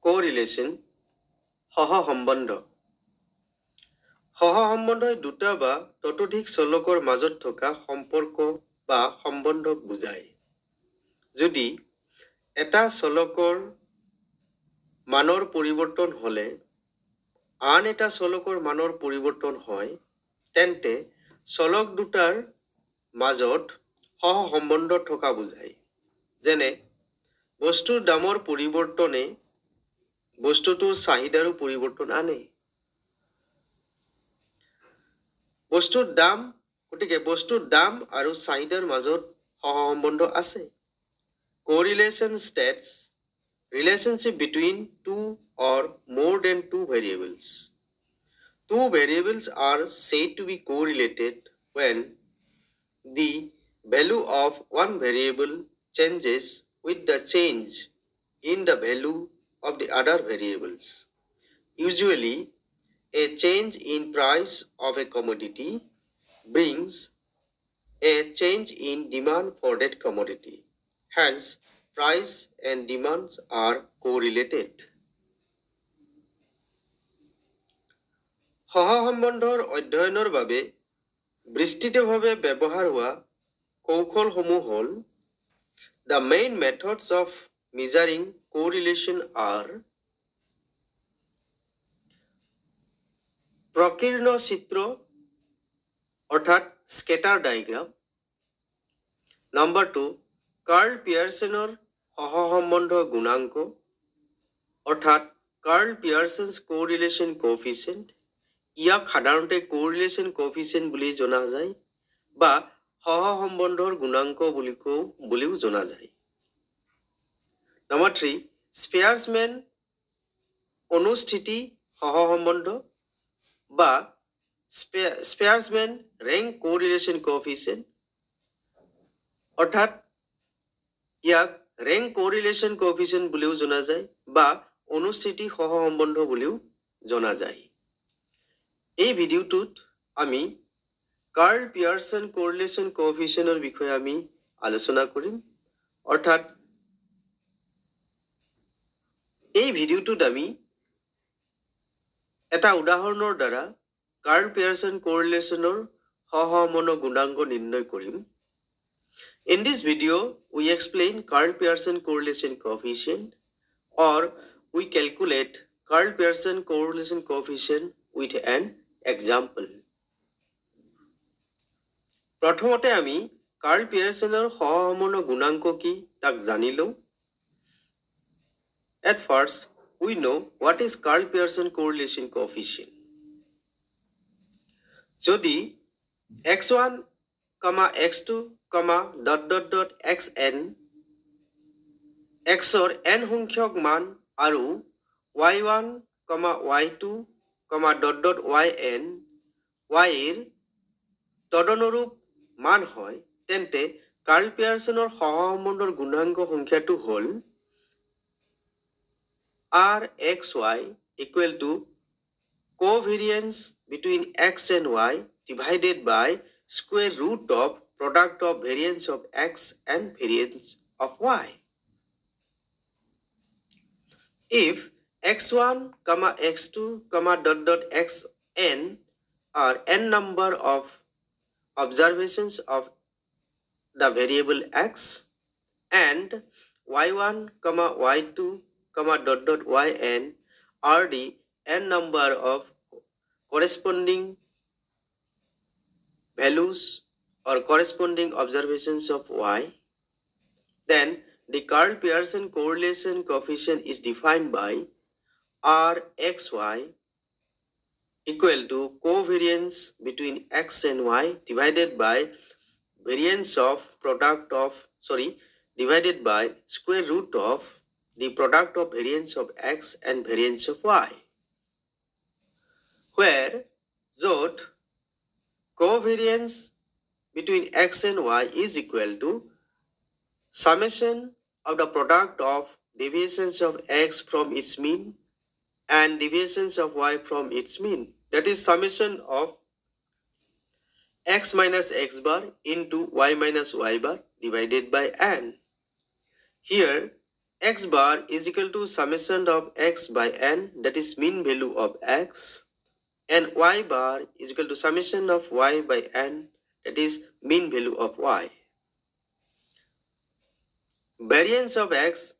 কোৰিলেশ্যন সহসম্বন্ধ সহসম্বন্ধই দুটা বা ততোধিক চলকৰ মাজত থকা সম্পৰ্ক বা সম্বন্ধক বুজায়। যদি এটা চলকৰ মানৰ পৰিৱৰ্তন হ'লে আন এটা চলকৰ মানৰ পৰিৱৰ্তন হয়, তেন্তে চলক দুটাৰ মাজত সহসম্বন্ধ থকা বুজায়। যেনে বস্তুৰ দামৰ পৰিৱৰ্তনে বস্তুটোৰ চাহিদাৰো পৰিৱৰ্তন আনে। বস্তুৰ দাম আৰু চাহিদাৰ মাজত সহসম্বন্ধ আছে। Correlation states relationship between two or more than two variables. Two variables are said to be correlated when the value of one variable changes with the change in the value of the other variables. Usually, a change in price of a commodity brings a change in demand for that commodity. Hence, price and demands are correlated. সহসম্বন্ধৰ অধ্যয়নৰ বাবে বিস্তৃতভাৱে ব্যৱহাৰ হোৱা কৌশলসমূহ হ'ল The main methods of measuring correlation are প্ৰকীৰ্ণ চিত্ৰ অৰ্থাৎ skater diagram. Number 2 Carl পিয়াৰছনৰ সহসম্বন্ধ গুণাংক অৰ্থাৎ Carl পিয়াৰছনছ কোৰিলেশ্যন কোএফিচিয়েণ্ট। ইয়াক সাধাৰণতে কোৰিলেশ্যন কোএফিচিয়েণ্ট বুলি জনা যায় বা সহসম্বন্ধৰ গুণাংক বুলিও জনা যায়। নম্বৰ 3 স্পেয়াৰ্ছমেন অনুস্থিতি সহসম্বন্ধ বা স্পেয়াৰ্ছমেন ৰেংক কোৰিলেশ্যন কোএফিচিয়েণ্ট অৰ্থাৎ ইয়াক ৰেংক কোৰিলেশ্যন কোএফিচিয়েণ্ট বুলিও জনা যায় বা অনুস্থিতি সহসম্বন্ধ বুলিও জনা যায়। এই ভিডিঅ'টোত আমি কাৰ্ল পিয়াৰছন কোৰিলেশ্যন কোএফিচিয়েণ্টৰ বিষয়ে আমি আলোচনা কৰিম। অৰ্থাৎ এই ভিডিঅ'টোত আমি এটা উদাহৰণৰ দ্বাৰা কাৰ্ল পিয়াৰছন কোৰিলেশ্যনৰ সহসম্বন্ধ গুণাংক নিৰ্ণয় কৰিম। In this video, we explain Karl Pearson correlation coefficient, or we calculate Karl Pearson correlation coefficient with an example. প্ৰথমতে আমি কাৰ্ল পিয়াৰছনৰ সহসম্বন্ধ গুণাংক কি তাক জানি লওঁ। At first, we know what is Karl Pearson correlation coefficient. যদি x1, x2, xn xৰ n সংখ্যক মান আৰু y1, y2, yn yৰ তদনুৰূপ মান হয়, তেন্তে কাৰ্ল পিয়াৰছনৰ সহসম্বন্ধৰ গুণাংক সংখ্যাটো হ'ল rxy equal to covariance between x and y divided by square root of product of variance of x and variance of y. If x1, x2, xn are n number of observations of the variable x and y1, y2, yn are the n number of corresponding values or corresponding observations of y, then the Karl Pearson correlation coefficient is defined by rxy equal to covariance between x and y divided by divided by square root of the product of variance of x and variance of y, where য'ত covariance between x and y is equal to summation of the product of deviations of x from its mean and deviations of y from its mean. That is summation of x minus x bar into y minus y bar divided by n. Here x bar is equal to summation of x by n, that is mean value of x, and y bar is equal to summation of y by n, that is mean value of y. Variance of x,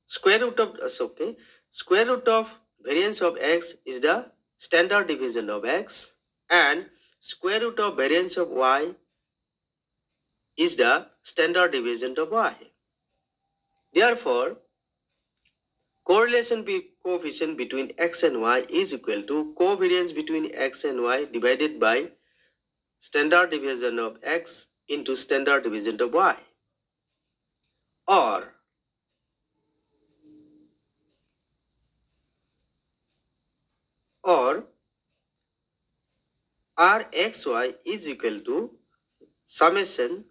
square root of square root of variance of x is the standard deviation of x, and square root of variance of y is the standard deviation of y. Therefore, correlation coefficient between x and y is equal to covariance between x and y divided by standard deviation of x into standard deviation of y. Or Rxy is equal to summation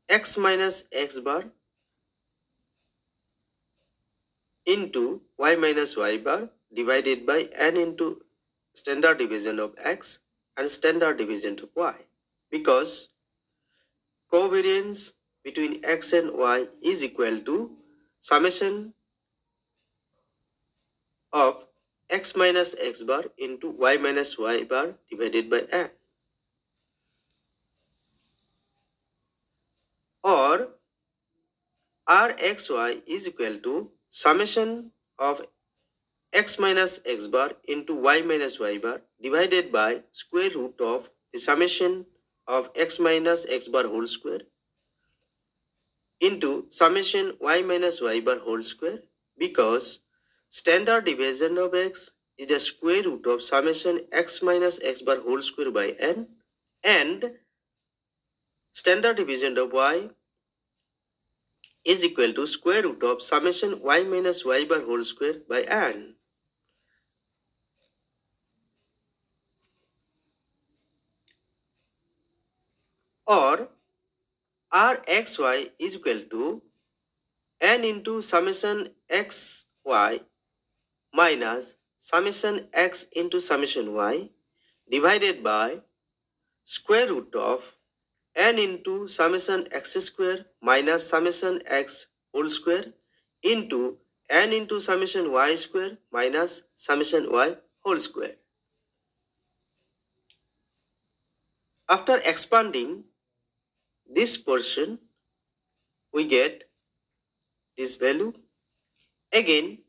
x minus x bar into y minus y bar divided by n into standard deviation of x and standard deviation of y, because covariance between x and y is equal to summation of x minus x bar into y minus y bar divided by n. Or Rxy is equal to summation of x minus x bar into y minus y bar divided by square root of the summation of x minus x bar whole square into summation y minus y bar whole square, because standard deviation of x is the square root of summation x minus x bar whole square by n, and standard division of y is equal to square root of summation y minus y bar whole square by n. Or Rxy is equal to n into summation xy minus summation x into summation y divided by square root of n into summation x square minus summation x whole square into n into summation y square minus summation y whole square. After expanding this portion, we get this value. Again,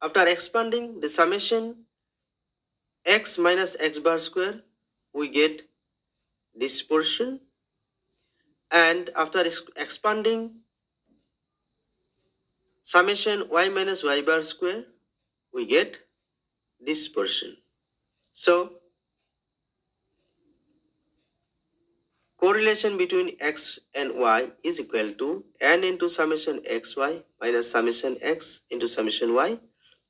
after expanding the summation x minus x bar square, we get this portion. And after expanding summation y minus y bar square, we get this portion. So, correlation between x and y is equal to n into summation xy minus summation x into summation y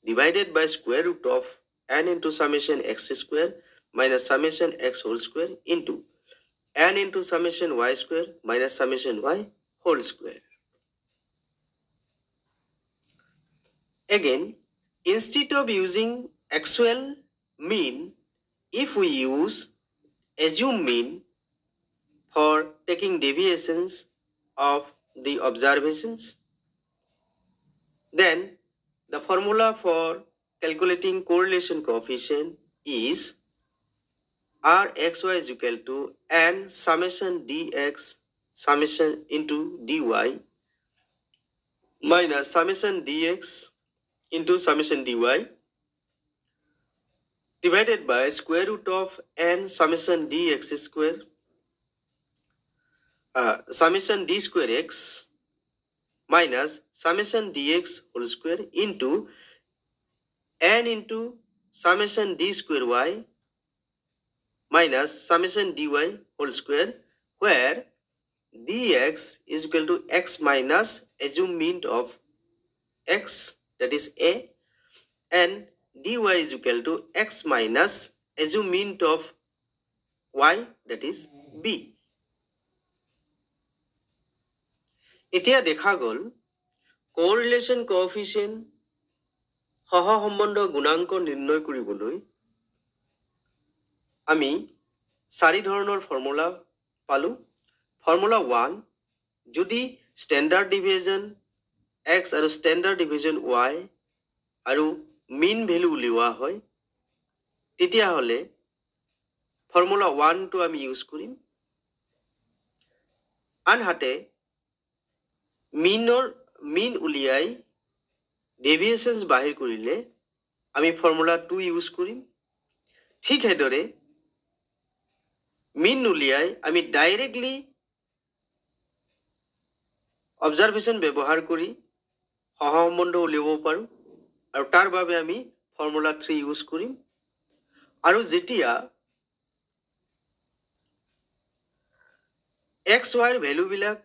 divided by square root of n into summation x square minus summation x whole square into n into summation y square minus summation y whole square. Again, instead of using actual mean, if we use assume mean for taking deviations of the observations, then the formula for calculating correlation coefficient is Rxy is equal to n summation dx summation into dy minus summation dx into summation dy divided by square root of n summation dx square summation d square x minus summation dx whole square into n into summation d square y minus summation dy whole square, where dx is equal to x minus assume mean of x, that is a, and dy is equal to x minus assume mean of y, that is b. এতিয়া দেখা গ'ল correlation coefficient সহসম্বন্ধ গুণাঙ্ক নিৰ্ণয় কৰিবলৈ আমি চাৰি ধৰণৰ formula পালো। ফৰ্মুলা 1, যদি স্ট্যান্ডাৰ্ড ডিভিয়েশন x আৰু standard deviation y আৰু mean value উলিওৱা হয় তেতিয়া হলে formula 1 টো আমি ইউজ কৰিম আনহাতে mean উলিয়াই deviations বাহিৰ কৰিলে আমি formula 2 ইউজ কৰিম ঠিক হেদৰে mean উলিয়াই আমি ডাইৰেক্টলি observation ব্যৱহাৰ কৰি সহসম্বন্ধ উলিয়াব পাৰো আৰু তাৰ বাবে আমি formula 3 ইউজ কৰিম আৰু যেতিয়া x y ৰ ভ্যালু বিলাক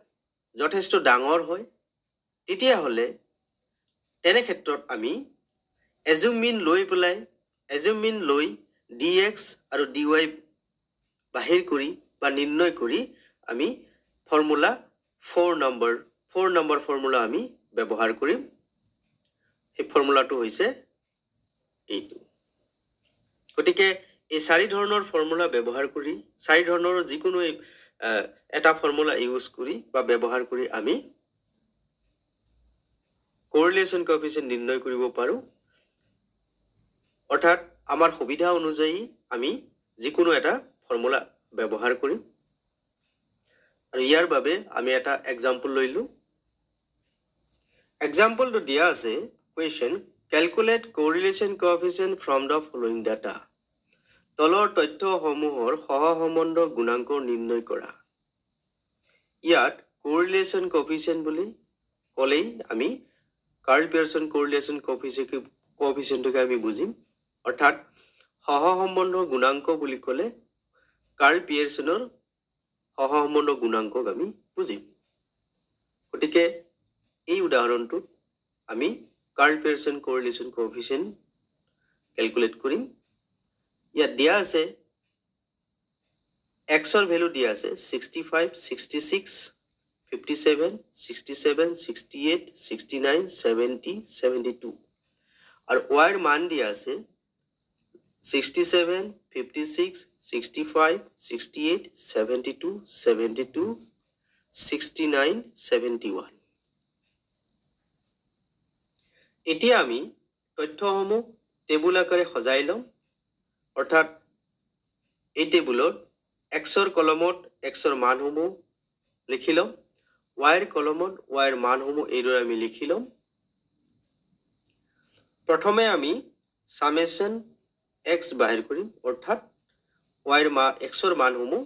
যথেষ্ট ডাঙৰ হয় তেতিয়া হলে তেনে ক্ষেত্ৰত আমি assume mean লৈ dx আৰু dy বাহিৰ কৰি বা নিৰ্ণয় কৰি আমি ফৰ্মুলা 4 নম্বৰ ফৰ্মুলা আমি ব্যৱহাৰ কৰিম এই ফৰ্মুলাটো হৈছে এইটো গতিকে এই চাৰি ধৰণৰ ফৰ্মুলা ব্যৱহাৰ কৰি চাৰি ধৰণৰ যিকোনো এটা ফৰ্মুলা ইউজ কৰি বা ব্যৱহাৰ কৰি আমি correlation coefficient নিৰ্ণয় কৰিব পাৰো অৰ্থাৎ আমাৰ সুবিধা অনুযায়ী আমি যিকোনো এটা ফৰ্মুলা ব্যৱহাৰ কৰিম আৰু ইয়াৰ বাবে আমি এটা এক্সাম্পল লৈলো এক্সাম্পলটো দিয়া আছে question calculate correlation coefficient from the following data তলৰ তথ্যসমূহৰ সহসম্বন্ধ গুণাঙ্ক নিৰ্ণয় কৰা ইয়াত correlation coefficient বুলি কলেই আমি কাৰ্ল পিয়াৰছন correlation coefficientকে আমি বুজিম অৰ্থাৎ সহসম্বন্ধ গুণাঙ্ক বুলি কলে কাৰ্ল পিয়াৰছনৰ সহসম্বন্ধ গুণাঙ্কক আমি বুজিম গতিকে এই উদাহৰণটোত আমি কাৰ্ল পিয়াৰছন correlation coefficient ক্যালকুলেট কৰিম ইয়াত দিয়া আছে x ৰ ভ্যালু দিয়া আছে 65 66 57 67 68 69 70 72 আৰু y ৰ মান দিয়া আছে 67 56 65 68 72 72 69 71 এতিয়া আমি তথ্যসমূহ টেবুল আকাৰে সজাই লম অৰ্থাৎ এই টেবুলত x ৰ কলমত x ৰ মানসমূহ লিখি লম y ৰ কলমত y ৰ মানসমূহ এইদৰে আমি লিখি লম প্ৰথমে আমি সামেশন x বাহিৰ কৰিম অৰ্থাৎ y ৰ x ৰ মানসমূহ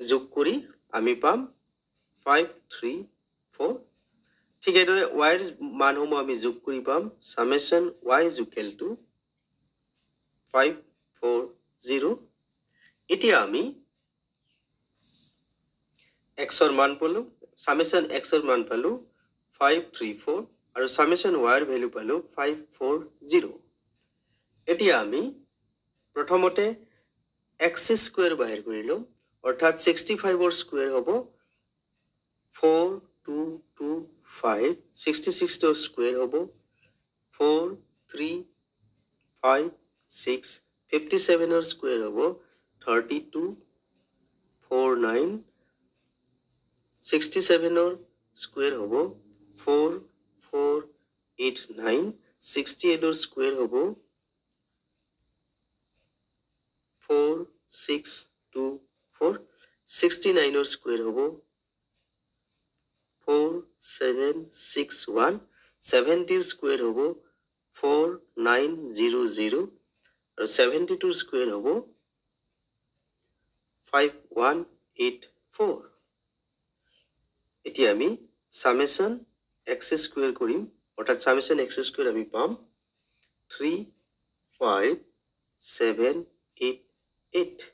যোগ কৰি আমি পাম 5 3 4 ঠিক এইদৰে y ৰ মানসমূহ আমি যোগ কৰি পাম summation y is equal to 5 4 0 এতিয়া আমি x ৰ মান পালো সামেশন x ৰ মান পালো 5 3 4 আৰু সামেশন y ৰ ভ্যালু পালো 5 4 0 এতিয়া আমি প্ৰথমতে x স্কয়াৰ বাহিৰ কৰিলো অৰ্থাৎ 65 ৰ স্কয়াৰ হ'ব 4 2 2 5 66 ৰ স্কয়াৰ হ'ব 4 3 5 6 57 ৰ স্কয়াৰ হ'ব 32 4 9 67 ৰ স্কয়াৰ হ'ব 4 4 8 9 68 ৰ স্কয়াৰ হ'ব 4 6 2 4 69 ৰ স্কয়াৰ হ'ব 4 7 6 1 70 ৰ স্কয়াৰ হ'ব 4 9 0 0 আৰু 72 ৰ স্কয়াৰ হ'ব 5 1 8 4 এতিয়া আমি সামেশন x স্কয়াৰ কৰিম অৰ্থাৎ সামেশন x স্কয়াৰ আমি পাম 3 5 7 8 8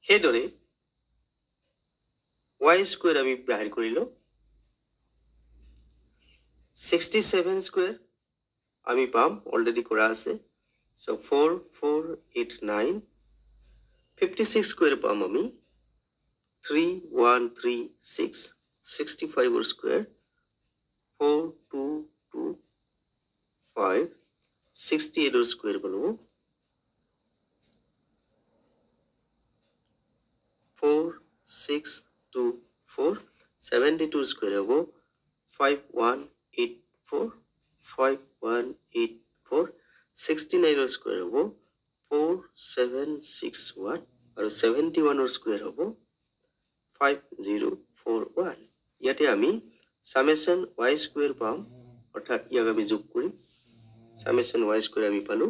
হেদৰে y স্কয়াৰ আমি বাহিৰ কৰিলো 67 স্কয়াৰ আমি পাম অলৰেডি কৰা আছে সো 4 4 8 9 56 স্কয়াৰ পাম আমি 3 1 3 6 65 ৰ স্কয়াৰ 4 2 2 5 68 ৰ স্কয়াৰ পালো 4 6 2 4 72 স্কোয়াৰ হব 5184 5184 69 স্কোয়াৰ হব 4761 আৰু 71 স্কোয়াৰ হব 5041 ইয়াতে আমি সামেশন y স্কোয়াৰ পাম অৰ্থাৎ ইয়াক আমি যোগ কৰিম সামেশন y স্কোয়াৰ আমি পালো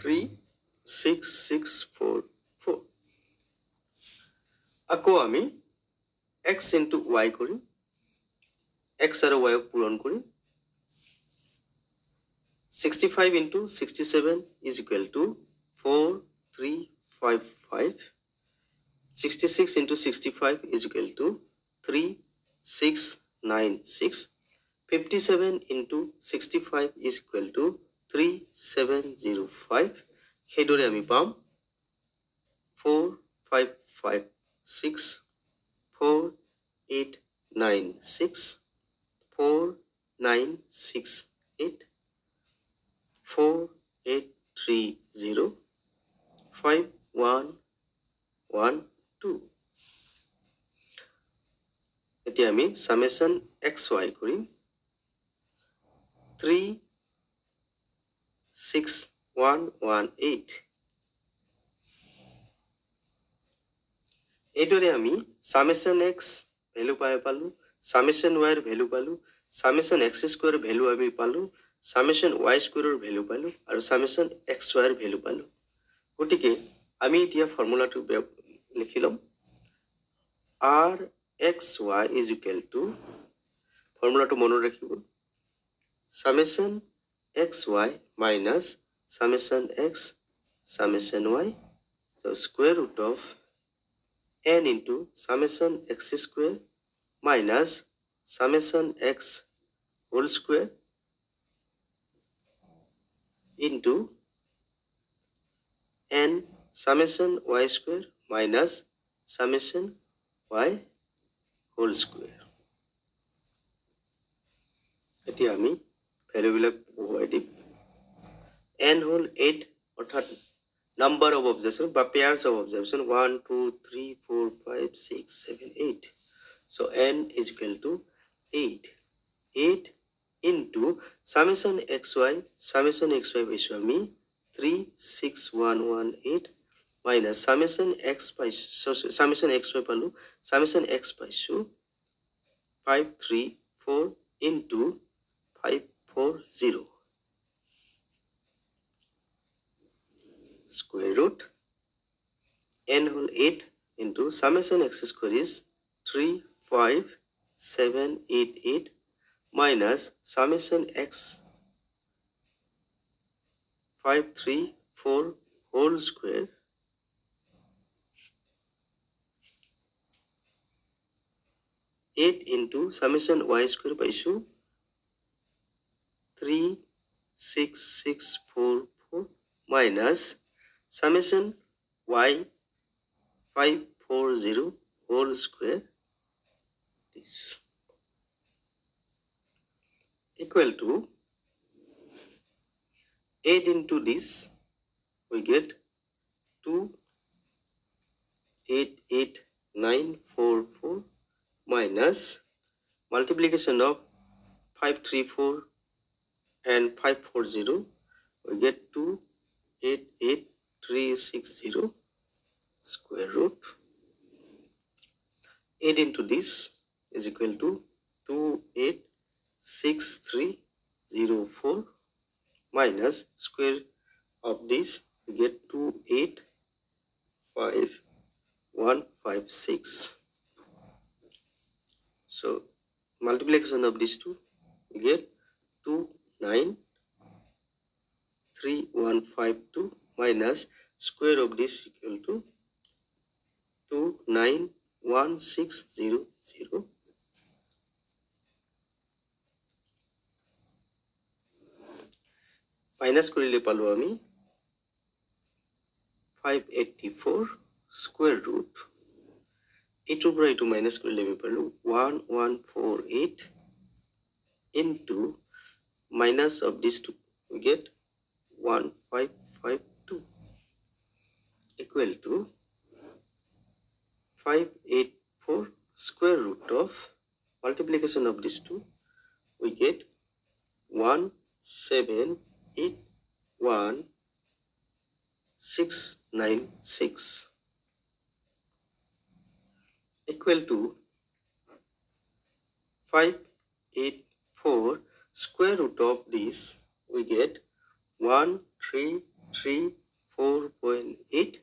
36644 আকৌ আমি x into y কৰিম x আৰু y পূৰণ কৰিম 65 into 67 is equal to 4355 66 into 65 is equal to 3696 57 into 65 is equal to 3705 সেইদৰে আমি পাম 4556 4896 4968 4830 5112 এতিয়া আমি সামেশন xy কৰিম 36118 এইদৰে আমি সামেশন x ভ্যালু পালো সামেশন y এর ভ্যালু পালো সামেশন x স্কয়ার ভ্যালু আমি পালো সামেশন y স্কয়ারের ভ্যালু পালো আর সামেশন x y এর ভ্যালু পালো গতিকে আমি এতিয়া ফর্মুলাটো লিখিলাম r x y is equal to ফর্মুলাটো মনত ৰাখিব summation xy minus summation x summation y so square root of n into summation x square minus summation x whole square into n summation y square minus summation y whole square এতিয়া আমি ভ্যালুবিলাক বহুৱাই দিম n হল 8 অর্থাৎ number of observation বা pairs of observation 1 2 3 4 5 6 7 8 so n is equal to 8 8 into summation xy পাইছো আমি 36118 minus summation x পাইছো summation xy পালো summation x পাইছো 534 into 540 square root n whole 8 into summation x square is 35788 minus summation x 534 whole square eight into summation y square paishu 36644 minus summation y 540 whole square is equal to 8 into this we get 288944 minus multiplication of 534 and 540 we get 288360 square root 8 into this is equal to 286304 minus square of this we get 285156 so multiplication of these two we get 293152 minus square of this equal to 291600 minus করিলে পালো আমি 584 square root এটুর পর এটু minus করিলে আমি পালো 1148 into minus of these two we get 1552 equal to 584 square root of multiplication of these two, we get 1781696 equal to 584 square root of this, we get 1334.8,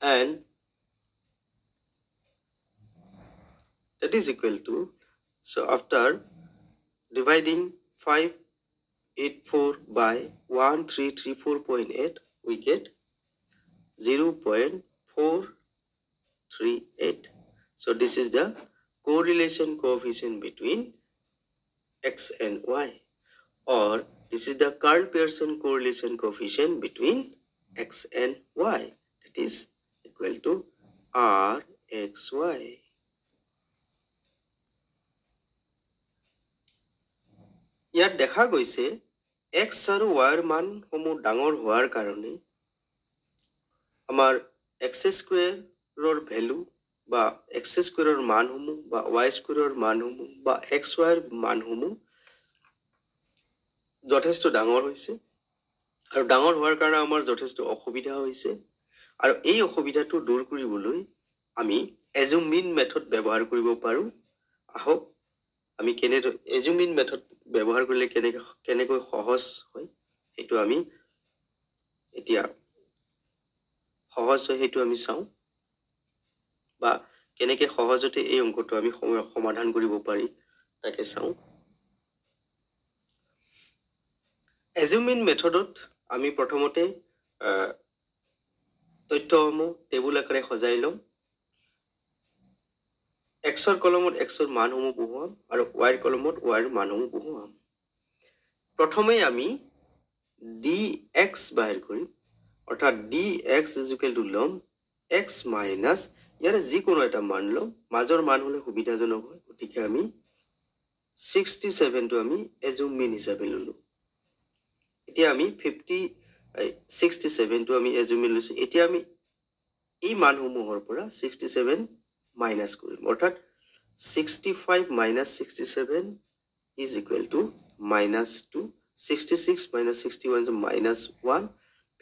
and that is equal to, so after dividing 584 by 1334.8, we get 0.438. So this is the correlation coefficient between x and y, or this is the Karl-Pearson correlation coefficient between x and y, that is equal to rxy. ইয়াত দেখা গৈছে x আৰু y ৰ মানসমূহ ডাঙৰ হোৱাৰ কাৰণে আমাৰ x স্কোয়াৰৰ ভ্যালু বা x স্কোয়াৰৰ মানসমূহ বা y স্কোয়াৰৰ মানসমূহ বা xy ৰ মানসমূহ যথেষ্ট ডাঙৰ হৈছে, আৰু ডাঙৰ হোৱাৰ কাৰণে আমাৰ যথেষ্ট অসুবিধা হৈছে, আৰু এই অসুবিধাটো দূৰ কৰিবলৈ আমি এজুমিন মেথড ব্যৱহাৰ কৰিব পাৰোঁ। আহক আমি এজুমিন মেথড ব্যৱহাৰ কৰিলে কেনেকৈ সহজ হয় সেইটো আমি এতিয়া সহজ হয় সেইটো আমি চাওঁ, বা কেনেকৈ সহজতে এই অংকটো আমি সমাধান কৰিব পাৰি তাকে চাওঁ। এজুমিন মেথডত আমি প্ৰথমতে তথ্যসমূহ টেবুল আকাৰে সজাই ল'ম। এক্সৰ কলমত এক্সৰ মানসমূহ বহুৱাম আৰু ৱাইৰ কলমত ৱাইৰ মানসমূহ বহুৱাম। প্ৰথমে আমি dx বাহিৰ কৰিম, অৰ্থাৎ dx is equal to ল'ম x মাইনাছ ইয়াৰে যিকোনো এটা মান ল'ম, মাজৰ মান হ'লে সুবিধাজনক হয়, গতিকে আমি 67টো আমি এজুমিন হিচাপে ল'লোঁ। এতিয়া আমি 67টো আমি এজুমিন লৈছোঁ। এতিয়া আমি এই মানসমূহৰ পৰা 67 মাইনাছ কৰিম, অৰ্থাৎ 65 minus 67 is equal to minus 2. 66 minus 61 is minus 1.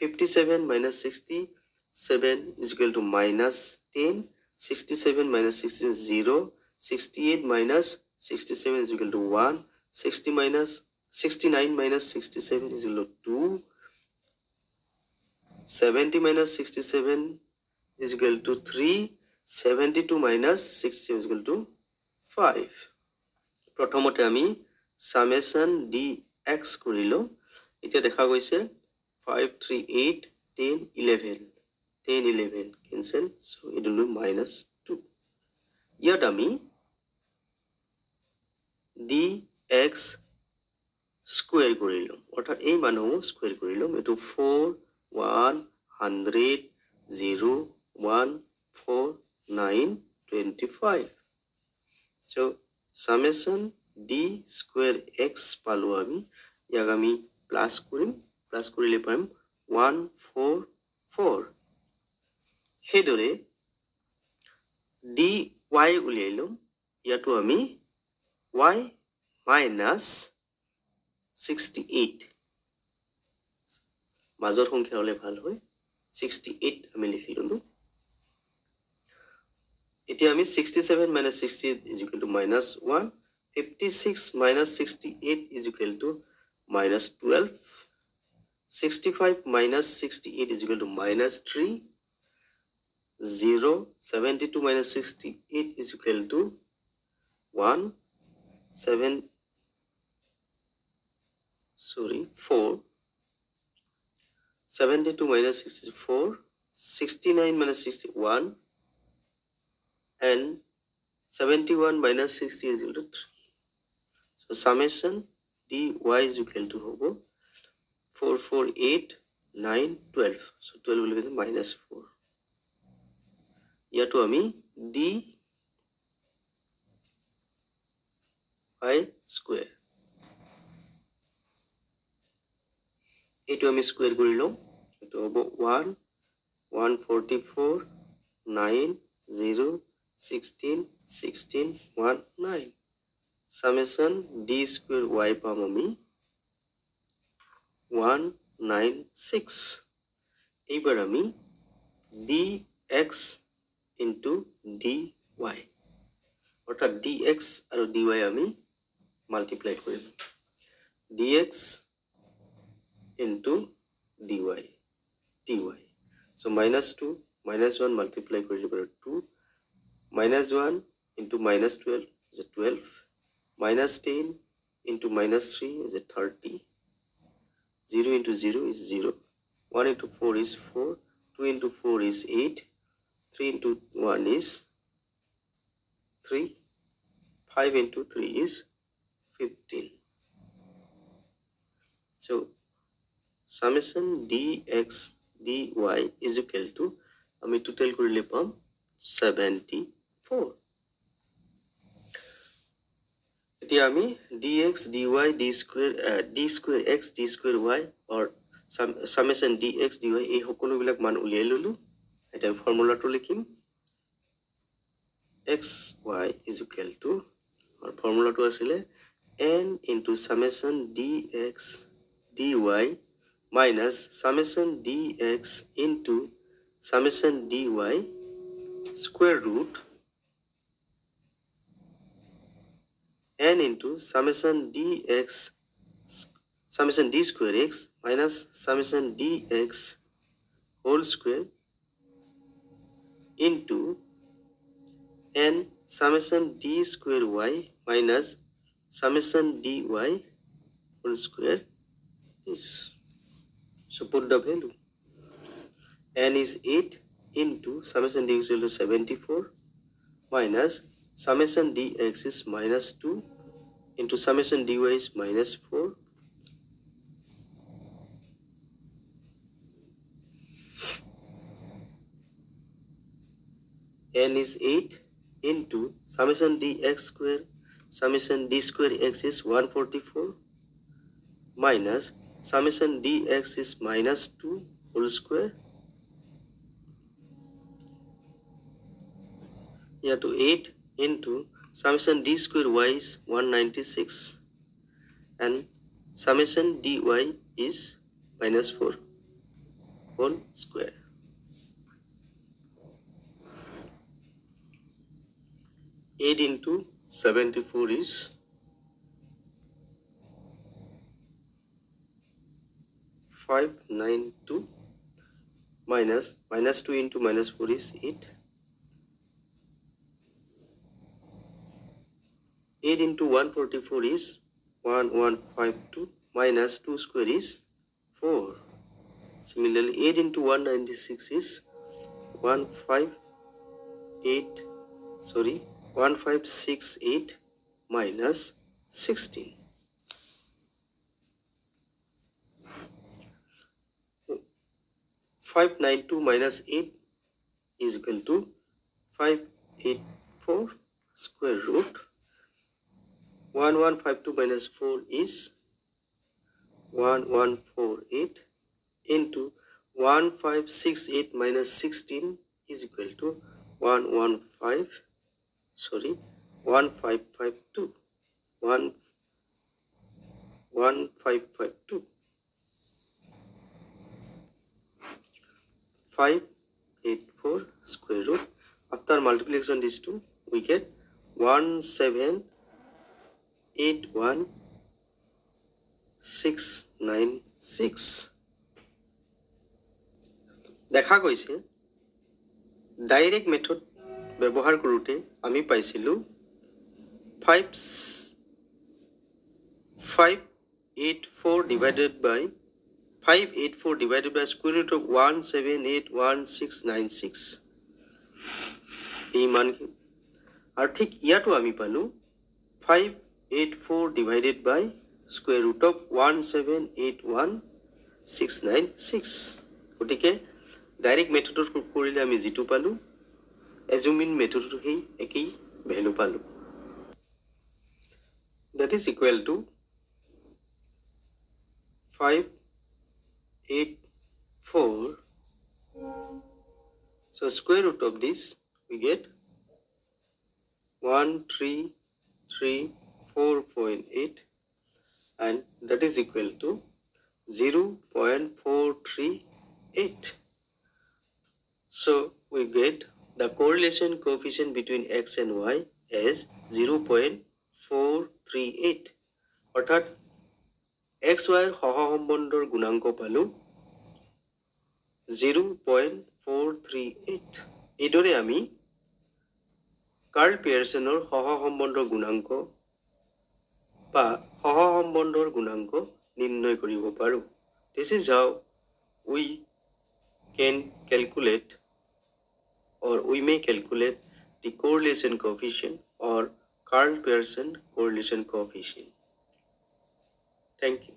57 minus 67 is equal to minus 10. 67 minus 60 is 0. 68 minus 67 is equal to 1. 69 minus 67 is equal to 2. 70 minus 67 is equal to 3. 72 minus 60 is equal to 5. প্ৰথমতে আমি summation dx কৰিলোঁ। এতিয়া দেখা গৈছে 5, 3, 8, 10, 11. 10, 11 cancel, so it will be minus 2. ইয়াত আমি dx square কৰিলোঁ, অৰ্থাৎ এই মানসমূহ স্কোয়াৰ কৰিলোঁ। এইটো 4, 1, 100, 0, 1, 4, 9, 25. So summation d square x পালো আমি, ইয়াক আমি প্লাস কৰিম, প্লাস কৰিলে পাম 144। সেইদৰে dy উলিয়াই ল'ম, ইয়াতো আমি y minus 68, মাজৰ সংখ্যা হ'লে ভাল হয়, 68 আমি লিখি ল'লোঁ। এতিয়া আমি 67 minus 68 is equal to minus 1. 56 minus 68 is equal to minus 12. 65 minus 68 is equal to minus 3. 0. 72 minus 68 is equal to 4. 72 minus 64. 69 minus 61. And 71 minus 60 is equal to 3. So summation dy is equal to 4, 4, 8, 9, 12. So 12 will be minus 4. ইয়াতো আমি dy square, এইটো আমি square কৰি লওঁ, এইটো হ'ব 1, 144, 9, 0, 16 16 1 9 summation d square y পাম আমি 196 এইবার আমি dx into dy অর্থাৎ dx আৰু dy আমি মাল্টিপ্লাই কৰিম dx into dy so -2 -1 multiply কৰিলে 2 -1 into -12 is 12 -10 into -3 is 30 0 into 0 is 0 1 into 4 is 4 2 into 4 is 8 3 into 1 is 3 5 into 3 is 15 so summation dx dy is equal to আমি total কৰিলে পাম 74 এতিয়া আমি dx dy d square x d square y or summation dx dy এই সকলোবিলাক মান উলিয়াই ললো এটা ফৰ্মুলাটো লিখিম xy is equal to or ফৰ্মুলাটো আছিলে n into summation dx dy minus summation dx into summation dy square root n into summation dx summation d square x minus summation dx whole square into n summation d square y minus summation dy whole square is so put the value n is 8 into summation dx is 74 minus summation dx is -2 into summation dy is -4 n is 8 into summation dx square summation d square x is 144 minus summation dx is -2 whole square here to 8 into summation d square y is 196 and summation dy is -4 whole square. 8 into 74 is 592 minus -2 into -4 is 8 8 into 144 is 1152 minus 2 square is 4 similarly 8 into 196 is 1568 minus 16 592 minus 8 is equal to 584 square root 1152 minus 4 is 1148 into 1568 minus 16 is equal to 1552 1552 584 square root after multiplication these two we get 1781696 দেখা গৈছে direct method ব্যবহার করতে আমি পাইছিলো 584 divided by square root of 1781696 এই মান আর ঠিক ইয়াটো আমি পালো 584 divided by square root of 1781696 ওটিকে direct মেথডত কৰিলে আমি যেটো পালো এজুমিন মেথডত হেই একই ভ্যালু পালো that is equal to 584 so square root of this we get 1334.8 and that is equal to 0.438. So we get the correlation coefficient between x and y as 0.438. অর্থাৎ x y এর সহসম্বন্ধৰ গুণাঙ্ক পালো 0.438. এইদৰে আমি কাৰ্ল পিয়াৰছনৰ সহসম্বন্ধৰ গুণাঙ্ক বা সহসম্বন্ধৰ গুণাঙ্ক নিৰ্ণয় কৰিব পাৰো. This is how we can calculate or we may calculate the correlation coefficient or Karl Pearson correlation coefficient. Thank you.